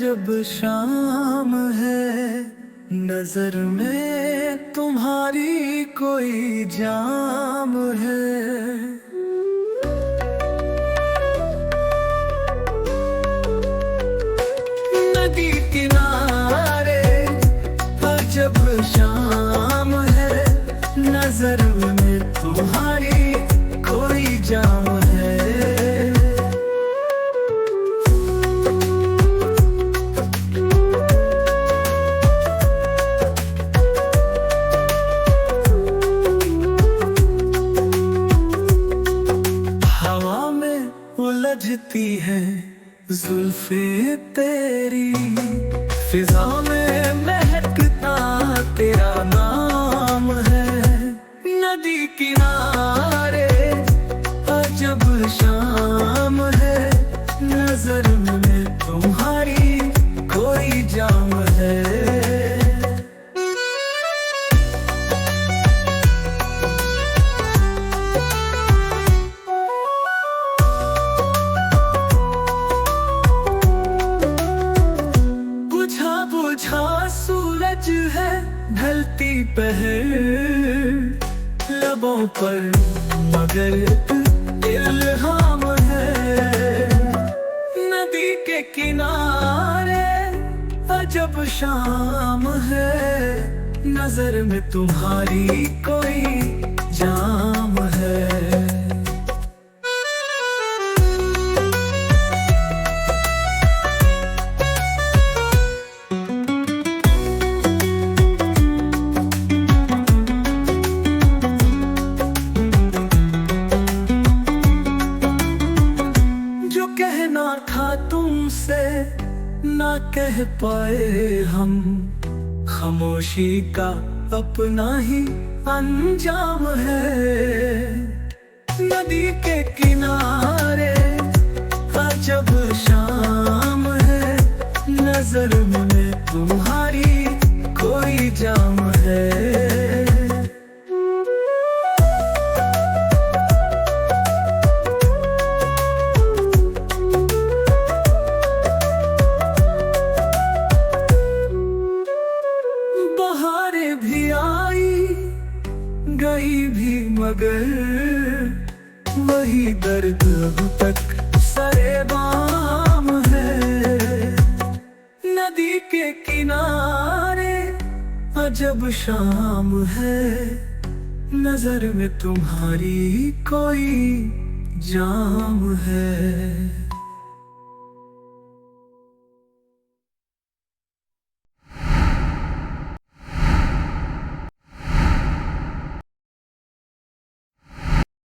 अजब शाम है, नजर में तुम्हारी कोई जाम है। नदी किनारे अजब शाम है, नजर में तुम्हारी कोई जाम है। हवा में उलझती है जुल्फे तेरी, फिजा में महकता तेरा नाम है। नदी किनारे अजब शाम है, नजर में तुम्हारी कोई जाम है। बुझा सूरज है ढलती पहर, लबों पर मगर इल्हाम है। नदी के किनारे अजब शाम है, नजर में तुम्हारी कोई जाम है। कहना था तुमसे ना कह पाए हम, खामोशी का अपना ही अंजाम है। नदी के किनारे अजब शाम है, नजर में तुम्हारी कोई जाम है। बहारें भी आई गई भी मगर वही दर्द अब तक सरेबाम है। नदी के किनारे अजब शाम है, नजर में तुम्हारी कोई जाम है।